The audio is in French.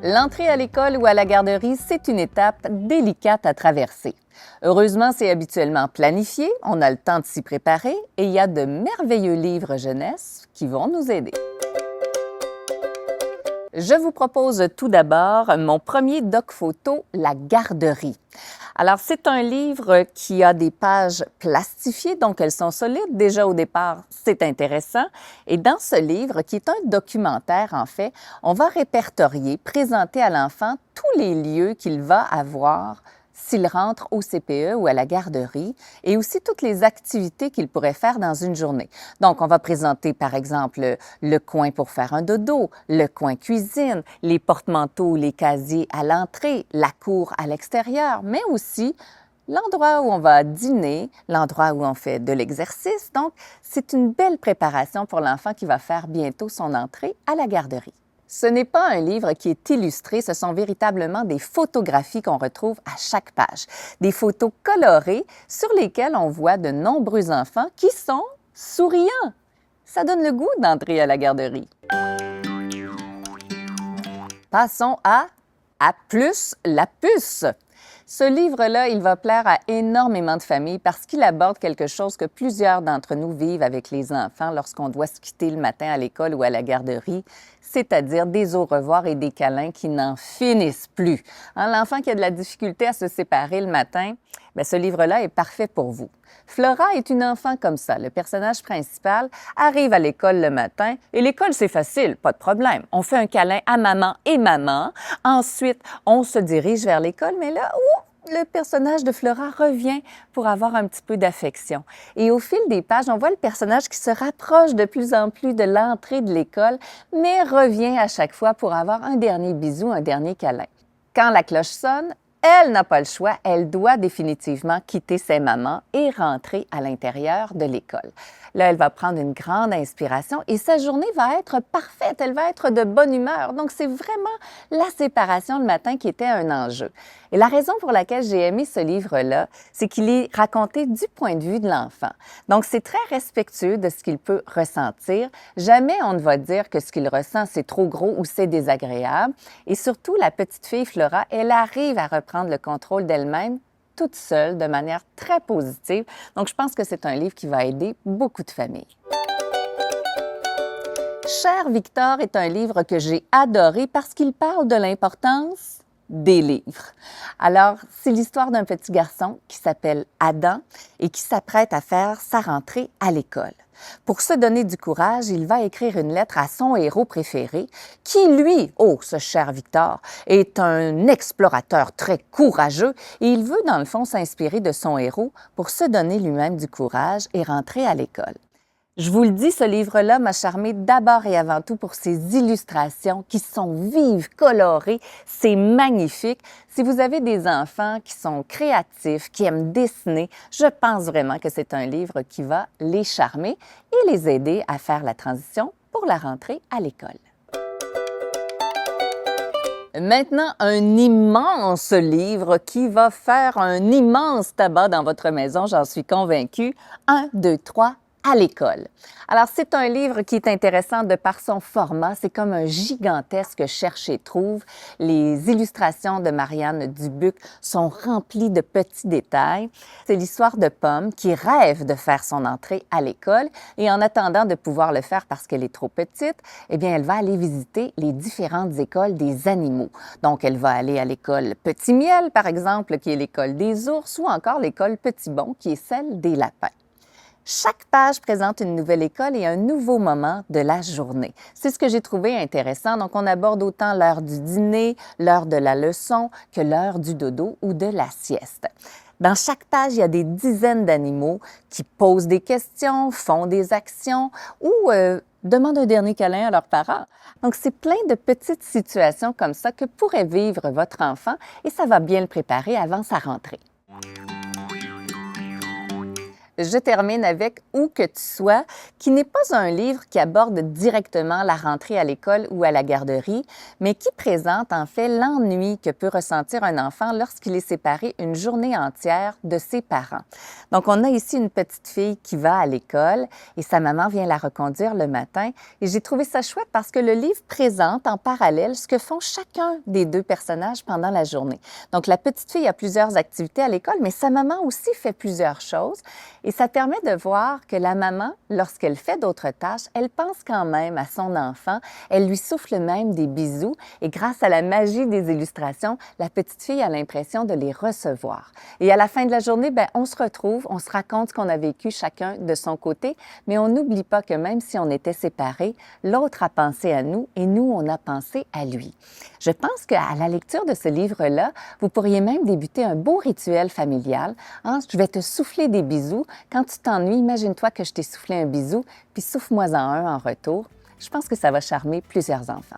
L'entrée à l'école ou à la garderie, c'est une étape délicate à traverser. Heureusement, c'est habituellement planifié, on a le temps de s'y préparer et il y a de merveilleux livres jeunesse qui vont nous aider. Je vous propose tout d'abord mon premier doc photo, La garderie. Alors, c'est un livre qui a des pages plastifiées, donc elles sont solides. Déjà au départ, c'est intéressant. Et dans ce livre, qui est un documentaire en fait, on va répertorier, présenter à l'enfant tous les lieux qu'il va avoir s'il rentre au CPE ou à la garderie, et aussi toutes les activités qu'il pourrait faire dans une journée. Donc, on va présenter, par exemple, le coin pour faire un dodo, le coin cuisine, les porte-manteaux, les casiers à l'entrée, la cour à l'extérieur, mais aussi l'endroit où on va dîner, l'endroit où on fait de l'exercice. Donc, c'est une belle préparation pour l'enfant qui va faire bientôt son entrée à la garderie. Ce n'est pas un livre qui est illustré, ce sont véritablement des photographies qu'on retrouve à chaque page. Des photos colorées sur lesquelles on voit de nombreux enfants qui sont souriants. Ça donne le goût d'entrer à la garderie. Passons à plus la puce. Ce livre-là, il va plaire à énormément de familles parce qu'il aborde quelque chose que plusieurs d'entre nous vivent avec les enfants lorsqu'on doit se quitter le matin à l'école ou à la garderie, c'est-à-dire des au revoir et des câlins qui n'en finissent plus. L'enfant qui a de la difficulté à se séparer le matin, bien, ce livre-là est parfait pour vous. Flora est une enfant comme ça. Le personnage principal arrive à l'école le matin et l'école, c'est facile, pas de problème. On fait un câlin à maman et maman. Ensuite, on se dirige vers l'école, mais là, le personnage de Flora revient pour avoir un petit peu d'affection. Et au fil des pages, on voit le personnage qui se rapproche de plus en plus de l'entrée de l'école, mais revient à chaque fois pour avoir un dernier bisou, un dernier câlin. Quand la cloche sonne, elle n'a pas le choix, elle doit définitivement quitter ses mamans et rentrer à l'intérieur de l'école. Là, elle va prendre une grande inspiration et sa journée va être parfaite, elle va être de bonne humeur. Donc, c'est vraiment la séparation le matin qui était un enjeu. Et la raison pour laquelle j'ai aimé ce livre-là, c'est qu'il est raconté du point de vue de l'enfant. Donc, c'est très respectueux de ce qu'il peut ressentir. Jamais on ne va dire que ce qu'il ressent, c'est trop gros ou c'est désagréable. Et surtout, la petite fille Flora, elle arrive à reprendre le contrôle d'elle-même toute seule, de manière très positive. Donc, je pense que c'est un livre qui va aider beaucoup de familles. Cher Victor est un livre que j'ai adoré parce qu'il parle de l'importance des livres. Alors, c'est l'histoire d'un petit garçon qui s'appelle Adam et qui s'apprête à faire sa rentrée à l'école. Pour se donner du courage, il va écrire une lettre à son héros préféré, qui, lui, ce cher Victor, est un explorateur très courageux et il veut, dans le fond, s'inspirer de son héros pour se donner lui-même du courage et rentrer à l'école. Je vous le dis, ce livre-là m'a charmé d'abord et avant tout pour ses illustrations qui sont vives, colorées. C'est magnifique. Si vous avez des enfants qui sont créatifs, qui aiment dessiner, je pense vraiment que c'est un livre qui va les charmer et les aider à faire la transition pour la rentrée à l'école. Maintenant, un immense livre qui va faire un immense tabac dans votre maison, j'en suis convaincue. 1, 2, 3. À l'école. Alors, c'est un livre qui est intéressant de par son format. C'est comme un gigantesque cherche et trouve. Les illustrations de Marianne Dubuc sont remplies de petits détails. C'est l'histoire de Pomme qui rêve de faire son entrée à l'école et en attendant de pouvoir le faire parce qu'elle est trop petite, eh bien, elle va aller visiter les différentes écoles des animaux. Donc, elle va aller à l'école Petit Miel, par exemple, qui est l'école des ours, ou encore l'école Petit Bon, qui est celle des lapins. Chaque page présente une nouvelle école et un nouveau moment de la journée. C'est ce que j'ai trouvé intéressant. Donc, on aborde autant l'heure du dîner, l'heure de la leçon que l'heure du dodo ou de la sieste. Dans chaque page, il y a des dizaines d'animaux qui posent des questions, font des actions ou demandent un dernier câlin à leurs parents. Donc, c'est plein de petites situations comme ça que pourrait vivre votre enfant et ça va bien le préparer avant sa rentrée. je termine avec Où que tu sois, qui n'est pas un livre qui aborde directement la rentrée à l'école ou à la garderie, mais qui présente en fait l'ennui que peut ressentir un enfant lorsqu'il est séparé une journée entière de ses parents. Donc, on a ici une petite fille qui va à l'école et sa maman vient la reconduire le matin. Et j'ai trouvé ça chouette parce que le livre présente en parallèle ce que font chacun des deux personnages pendant la journée. Donc, la petite fille a plusieurs activités à l'école, mais sa maman aussi fait plusieurs choses. Et ça permet de voir que la maman, lorsqu'elle fait d'autres tâches, elle pense quand même à son enfant, elle lui souffle même des bisous et grâce à la magie des illustrations, la petite fille a l'impression de les recevoir. Et à la fin de la journée, on se retrouve, on se raconte ce qu'on a vécu chacun de son côté, mais on n'oublie pas que même si on était séparés, l'autre a pensé à nous et nous, on a pensé à lui. Je pense qu'à la lecture de ce livre-là, vous pourriez même débuter un beau rituel familial. Je vais te souffler des bisous. Quand tu t'ennuies, imagine-toi que je t'ai soufflé un bisou, puis souffle-moi-en un en retour. Je pense que ça va charmer plusieurs enfants.